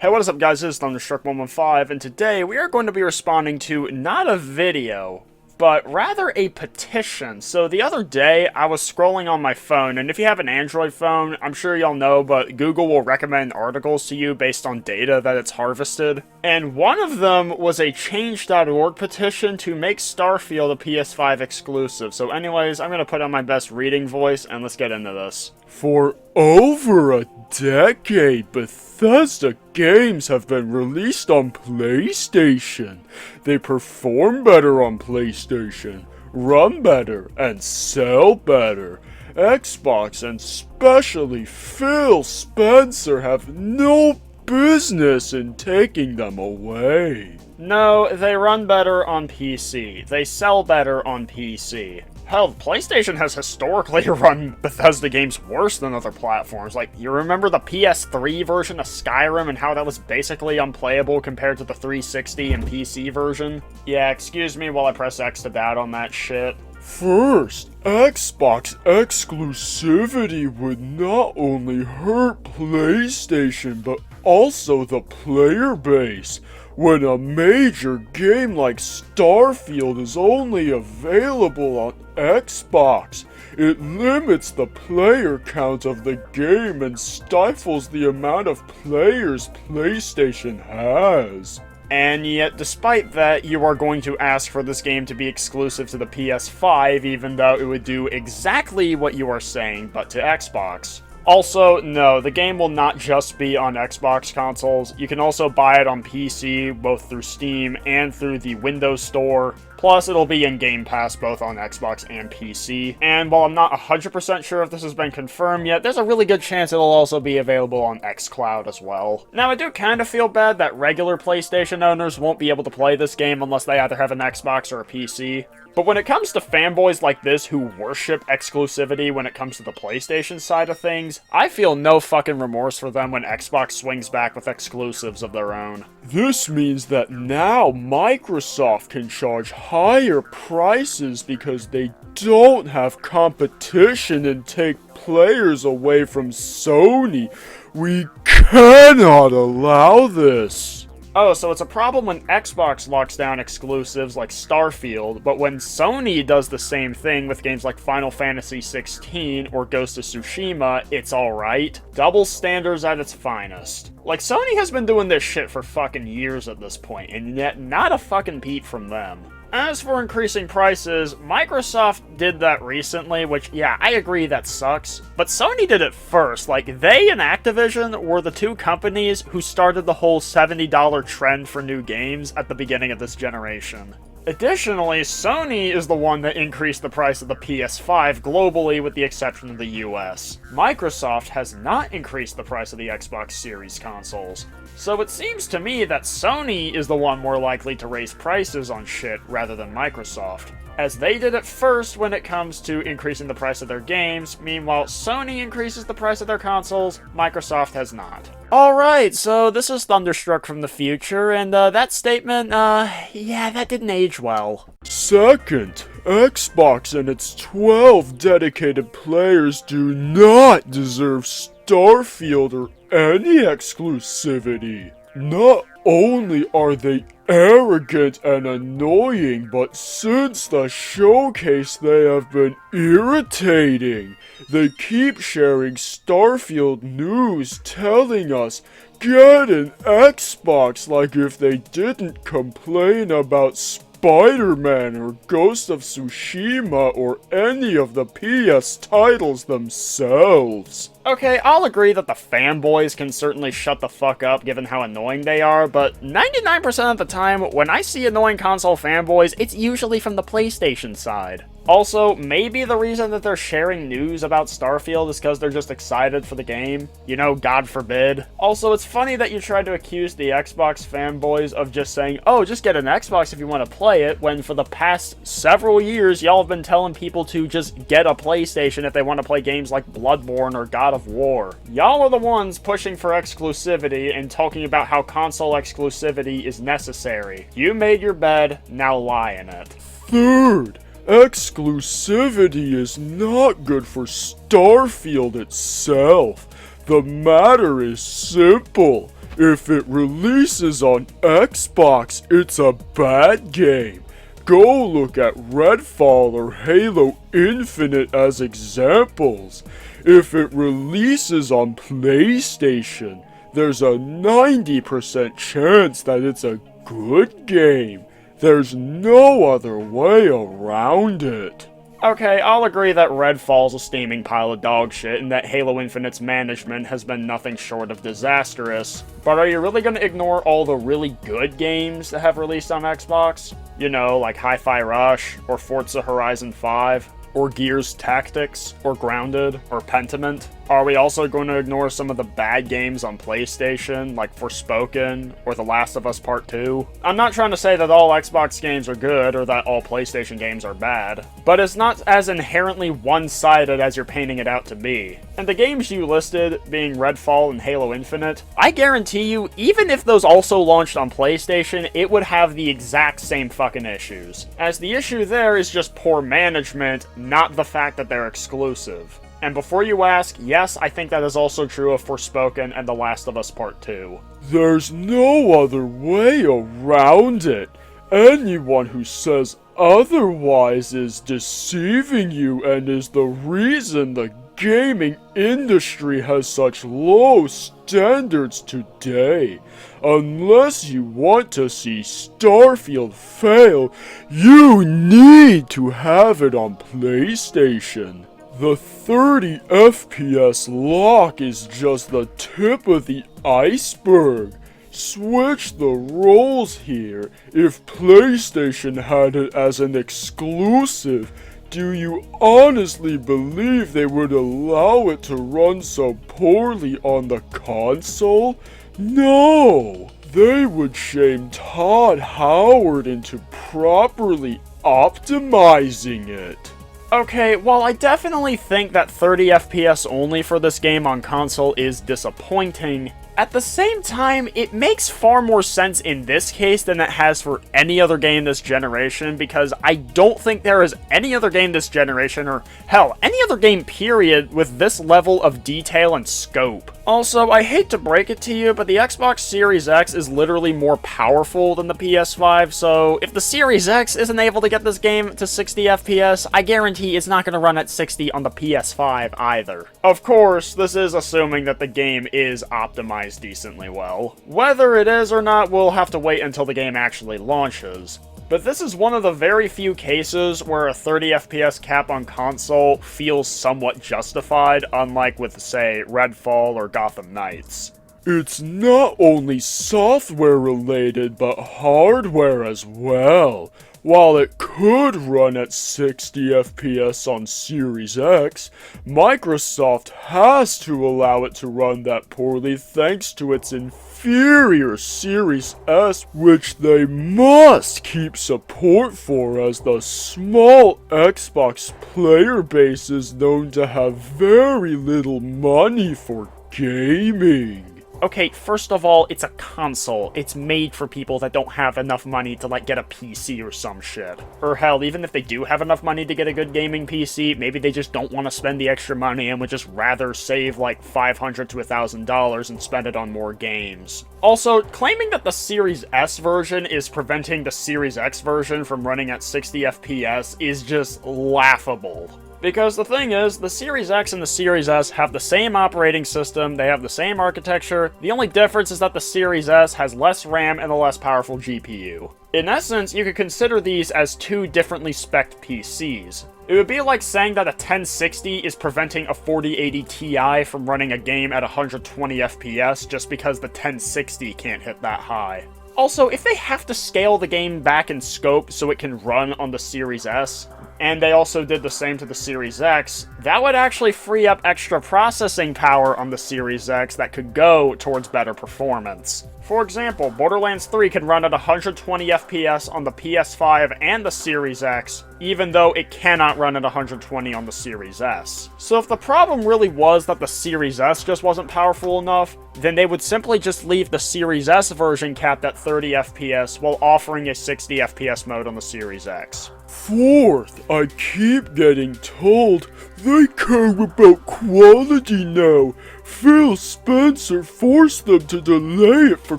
Hey, what is up guys, this is Thunderstruck115, and today we are going to be responding to not a video, but rather a petition. So the other day, I was scrolling on my phone, and if you have an Android phone, I'm sure y'all know, but Google will recommend articles to you based on data that it's harvested. And one of them was a change.org petition to make Starfield a PS5 exclusive. So anyways, I'm going to put on my best reading voice, and let's get into this. For over a decade, Bethesda games have been released on PlayStation. They perform better on PlayStation, run better, and sell better. Xbox and especially Phil Spencer have no business in taking them away. No, they run better on PC. They sell better on PC. Hell, PlayStation has historically run Bethesda games worse than other platforms. Like, you remember the PS3 version of Skyrim and how that was basically unplayable compared to the 360 and PC version? Yeah, excuse me while I press X to doubt on that shit. First, Xbox exclusivity would not only hurt PlayStation, but also the player base. When a major game like Starfield is only available on Xbox, it limits the player count of the game and stifles the amount of players PlayStation has. And yet, despite that, you are going to ask for this game to be exclusive to the PS5, even though it would do exactly what you are saying, but to Xbox. Also, no, the game will not just be on Xbox consoles. You can also buy it on PC, both through Steam and through the Windows Store. Plus, it'll be in Game Pass both on Xbox and PC. And while I'm not 100% sure if this has been confirmed yet, there's a really good chance it'll also be available on xCloud as well. Now, I do kind of feel bad that regular PlayStation owners won't be able to play this game unless they either have an Xbox or a PC. But when it comes to fanboys like this who worship exclusivity when it comes to the PlayStation side of things, I feel no fucking remorse for them when Xbox swings back with exclusives of their own. This means that now Microsoft can charge higher prices because they don't have competition and take players away from Sony. We cannot allow this. Oh, so it's a problem when Xbox locks down exclusives like Starfield, but when Sony does the same thing with games like Final Fantasy XVI or Ghost of Tsushima, it's alright. Double standards at its finest. Like, Sony has been doing this shit for fucking years at this point, and yet not a fucking peep from them. As for increasing prices, Microsoft did that recently, which, yeah, I agree that sucks. But Sony did it first. Like, they and Activision were the two companies who started the whole $70 trend for new games at the beginning of this generation. Additionally, Sony is the one that increased the price of the PS5 globally with the exception of the US. Microsoft has not increased the price of the Xbox Series consoles. So it seems to me that Sony is the one more likely to raise prices on shit rather than Microsoft, as they did it first when it comes to increasing the price of their games. Meanwhile, Sony increases the price of their consoles, Microsoft has not. Alright, so this is Thunderstruck from the future, and that statement, yeah, that didn't age well. Second, Xbox and its 12 dedicated players do not deserve Starfield or any exclusivity. Not only are they arrogant and annoying, but since the showcase they have been irritating. They keep sharing Starfield news telling us, get an Xbox, like if they didn't complain about Spider-Man or Ghost of Tsushima or any of the PS titles themselves. Okay, I'll agree that the fanboys can certainly shut the fuck up given how annoying they are, but 99% of the time, when I see annoying console fanboys, it's usually from the PlayStation side. Also, maybe the reason that they're sharing news about Starfield is because they're just excited for the game. You know, God forbid. Also, it's funny that you tried to accuse the Xbox fanboys of just saying, oh, just get an Xbox if you want to play it, when for the past several years, y'all have been telling people to just get a PlayStation if they want to play games like Bloodborne or God of War. Y'all are the ones pushing for exclusivity and talking about how console exclusivity is necessary. You made your bed, now lie in it. Third, exclusivity is not good for Starfield itself. The matter is simple. If it releases on Xbox, it's a bad game. Go look at Redfall or Halo Infinite as examples. If it releases on PlayStation, there's a 90% chance that it's a good game. There's no other way around it. Okay, I'll agree that Redfall's a steaming pile of dog shit and that Halo Infinite's management has been nothing short of disastrous. But are you really gonna ignore all the really good games that have released on Xbox? You know, like Hi-Fi Rush, or Forza Horizon 5, or Gears Tactics, or Grounded, or Pentiment? Are we also going to ignore some of the bad games on PlayStation, like Forspoken, or The Last of Us Part 2? I'm not trying to say that all Xbox games are good, or that all PlayStation games are bad, but it's not as inherently one-sided as you're painting it out to be. And the games you listed, being Redfall and Halo Infinite, I guarantee you, even if those also launched on PlayStation, it would have the exact same fucking issues. As the issue there is just poor management, not the fact that they're exclusive. And before you ask, yes, I think that is also true of Forspoken and The Last of Us Part 2. There's no other way around it. Anyone who says otherwise is deceiving you and is the reason the gaming industry has such low standards today. Unless you want to see Starfield fail, you need to have it on PlayStation. The 30 FPS lock is just the tip of the iceberg. Switch the roles here. If PlayStation had it as an exclusive, do you honestly believe they would allow it to run so poorly on the console? No! They would shame Todd Howard into properly optimizing it. Okay, while I definitely think that 30 FPS only for this game on console is disappointing, at the same time, it makes far more sense in this case than it has for any other game this generation, because I don't think there is any other game this generation, or hell, any other game period, with this level of detail and scope. Also, I hate to break it to you, but the Xbox Series X is literally more powerful than the PS5, so if the Series X isn't able to get this game to 60 FPS, I guarantee it's not going to run at 60 on the PS5 either. Of course, this is assuming that the game is optimized decently well. Whether it is or not, we'll have to wait until the game actually launches. But this is one of the very few cases where a 30 FPS cap on console feels somewhat justified, unlike with, say, Redfall or Gotham Knights. It's not only software related, but hardware as well. While it could run at 60 FPS on Series X, Microsoft has to allow it to run that poorly thanks to its inferior Series S, which they must keep support for, as the small Xbox player base is known to have very little money for gaming. Okay, first of all, it's a console. It's made for people that don't have enough money to, like, get a PC or some shit. Or hell, even if they do have enough money to get a good gaming PC, maybe they just don't want to spend the extra money and would just rather save, like, $500 to $1,000 and spend it on more games. Also, claiming that the Series S version is preventing the Series X version from running at 60 FPS is just laughable. Because the thing is, the Series X and the Series S have the same operating system, they have the same architecture, the only difference is that the Series S has less RAM and a less powerful GPU. In essence, you could consider these as two differently spec'd PCs. It would be like saying that a 1060 is preventing a 4080 Ti from running a game at 120 FPS just because the 1060 can't hit that high. Also, if they have to scale the game back in scope so it can run on the Series S, and they also did the same to the Series X, that would actually free up extra processing power on the Series X that could go towards better performance. For example, Borderlands 3 can run at 120 FPS on the PS5 and the Series X, even though it cannot run at 120 on the Series S. So if the problem really was that the Series S just wasn't powerful enough, then they would simply just leave the Series S version capped at 30 FPS while offering a 60 FPS mode on the Series X. Fourth, I keep getting told they care about quality now. Phil Spencer forced them to delay it for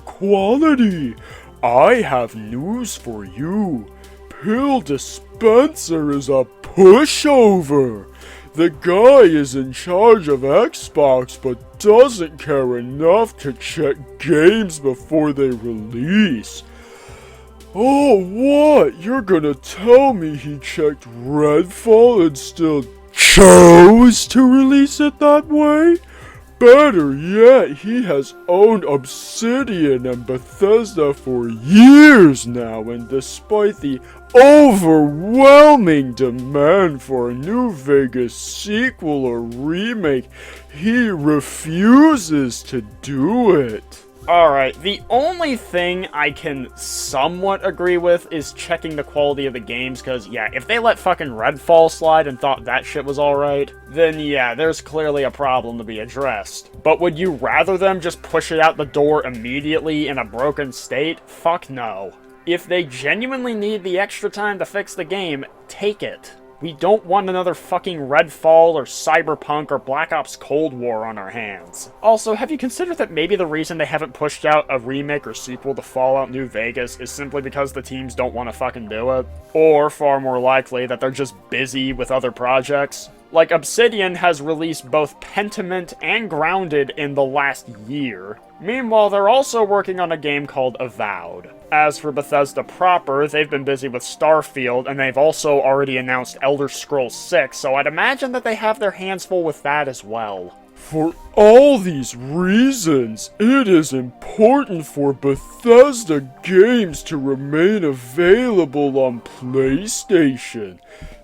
quality. I have news for you. Pill Dispenser is a pushover. The guy is in charge of Xbox but doesn't care enough to check games before they release. Oh, what? You're gonna tell me he checked Redfall and still chose to release it that way? Better yet, he has owned Obsidian and Bethesda for years now, and despite the overwhelming demand for a New Vegas sequel or remake, he refuses to do it. Alright, the only thing I can somewhat agree with is checking the quality of the games, because, yeah, if they let fucking Redfall slide and thought that shit was alright, then yeah, there's clearly a problem to be addressed. But would you rather them just push it out the door immediately in a broken state? Fuck no. If they genuinely need the extra time to fix the game, take it. We don't want another fucking Redfall or Cyberpunk or Black Ops Cold War on our hands. Also, have you considered that maybe the reason they haven't pushed out a remake or sequel to Fallout New Vegas is simply because the teams don't want to fucking do it? Or, far more likely, that they're just busy with other projects? Like, Obsidian has released both Pentiment and Grounded in the last year. Meanwhile, they're also working on a game called Avowed. As for Bethesda proper, they've been busy with Starfield, and they've also already announced Elder Scrolls 6, so I'd imagine that they have their hands full with that as well. For all these reasons, it is important for Bethesda games to remain available on PlayStation.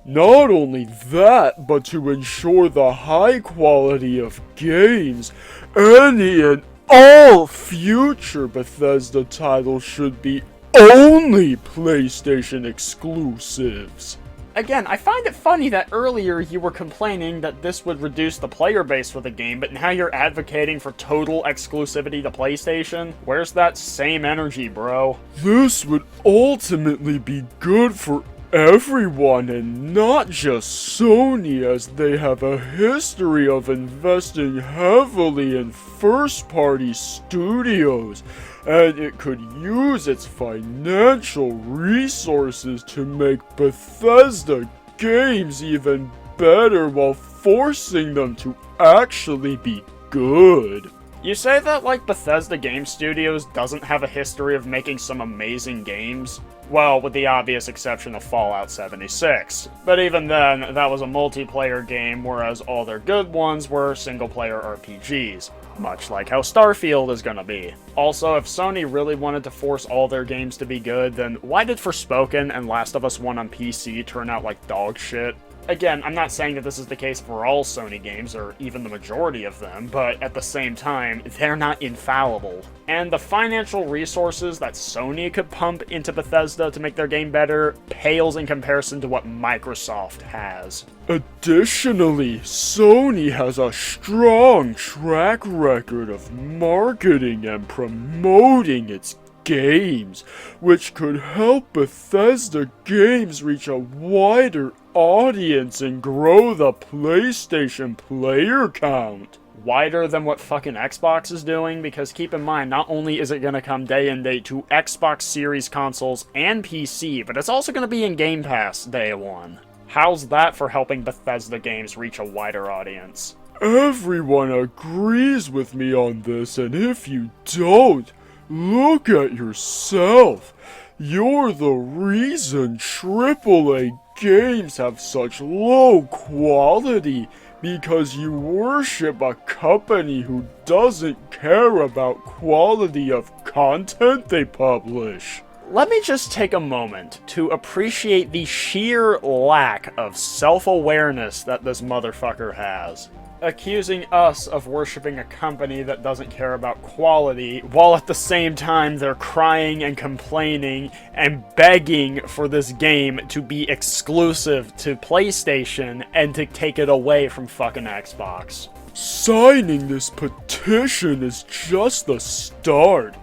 Not only that, but to ensure the high quality of games, any and all future Bethesda titles should be only PlayStation exclusives. Again, I find it funny that earlier you were complaining that this would reduce the player base for the game, but now you're advocating for total exclusivity to PlayStation? Where's that same energy, bro? This would ultimately be good for everyone and not just Sony, as they have a history of investing heavily in first-party studios, and it could use its financial resources to make Bethesda games even better while forcing them to actually be good. You say that like Bethesda Game Studios doesn't have a history of making some amazing games? Well, with the obvious exception of Fallout 76. But even then, that was a multiplayer game, whereas all their good ones were single-player RPGs. Much like how Starfield is gonna be. Also, if Sony really wanted to force all their games to be good, then why did Forspoken and Last of Us 1 on PC turn out like dog shit? Again, I'm not saying that this is the case for all Sony games, or even the majority of them, but at the same time, they're not infallible. And the financial resources that Sony could pump into Bethesda to make their game better pales in comparison to what Microsoft has. Additionally, Sony has a strong track record of marketing and promoting its games, which could help Bethesda games reach a wider audience and grow the PlayStation player count. Wider than what fucking Xbox is doing, because keep in mind, not only is it going to come day and date to Xbox Series consoles and PC, but it's also going to be in Game Pass day one. How's that for helping Bethesda games reach a wider audience? Everyone agrees with me on this, and if you don't, look at yourself. You're the reason AAA games have such low quality, because you worship a company who doesn't care about quality of content they publish. Let me just take a moment to appreciate the sheer lack of self-awareness that this motherfucker has. Accusing us of worshiping a company that doesn't care about quality, while at the same time they're crying and complaining and begging for this game to be exclusive to PlayStation and to take it away from fucking Xbox. Signing this petition is just the start.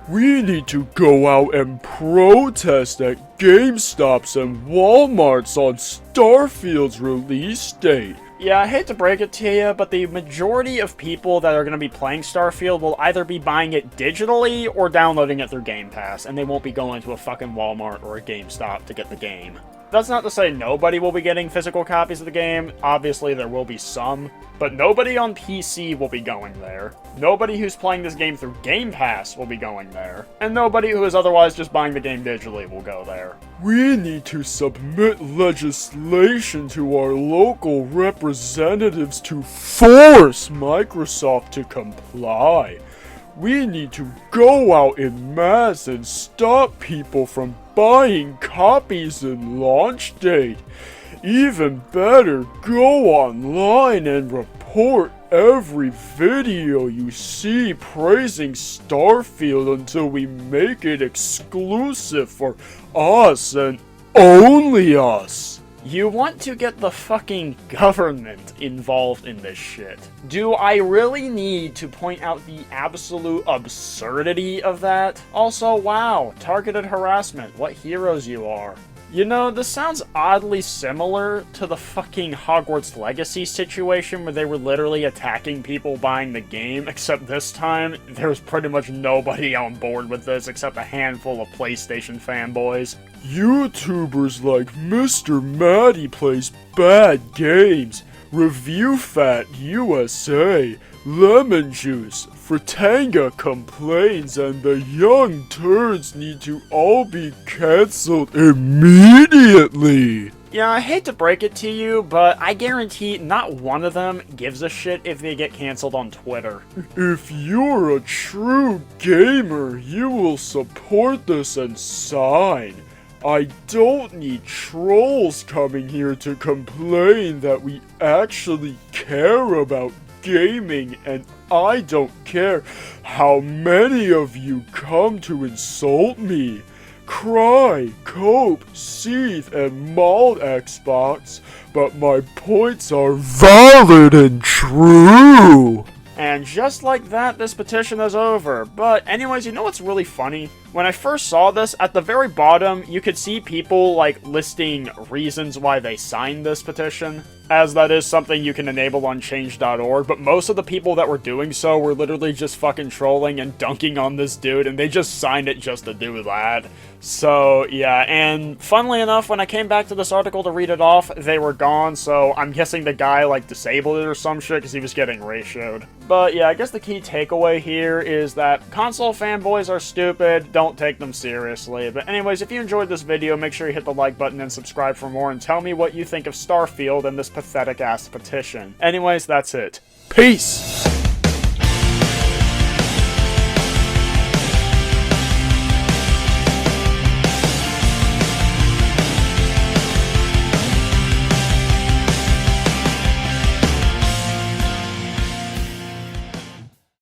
We need to go out and protest at GameStops and Walmarts on Starfield's release date. Yeah, I hate to break it to you, but the majority of people that are going to be playing Starfield will either be buying it digitally or downloading it through Game Pass, and they won't be going to a fucking Walmart or a GameStop to get the game. That's not to say nobody will be getting physical copies of the game. Obviously, there will be some, but nobody on PC will be going there. Nobody who's playing this game through Game Pass will be going there. And nobody who is otherwise just buying the game digitally will go there. We need to submit legislation to our local representatives to force Microsoft to comply. We need to go out in mass and stop people from buying copies in launch date. Even better, go online and report every video you see praising Starfield until we make it exclusive for us and only us. You want to get the fucking government involved in this shit. Do I really need to point out the absolute absurdity of that? Also, wow, targeted harassment. What heroes you are. You know, this sounds oddly similar to the fucking Hogwarts Legacy situation where they were literally attacking people buying the game, except this time, there's pretty much nobody on board with this except a handful of PlayStation fanboys. YouTubers like Mr. Matty Plays Bad Games, Review Fat USA, Lemon Juice, Fratanga Complains, and the Young Turds need to all be cancelled immediately. Yeah, I hate to break it to you, but I guarantee not one of them gives a shit if they get cancelled on Twitter. If you're a true gamer, you will support this and sign. I don't need trolls coming here to complain that we actually care about gaming, and I don't care how many of you come to insult me. Cry, cope, seethe, and maul Xbox, but my points are valid and true. And just like that, this petition is over. But anyways, you know what's really funny? When I first saw this, at the very bottom, you could see people, like, listing reasons why they signed this petition, as that is something you can enable on change.org, but most of the people that were doing so were literally just fucking trolling and dunking on this dude, and they just signed it just to do that. So, yeah, and funnily enough, when I came back to this article to read it off, they were gone, so I'm guessing the guy, like, disabled it or some shit because he was getting ratioed. But, yeah, I guess the key takeaway here is that console fanboys are stupid, don't take them seriously. But anyways, if you enjoyed this video, make sure you hit the like button and subscribe for more, and tell me what you think of Starfield and this pathetic-ass petition. Anyways, that's it. Peace!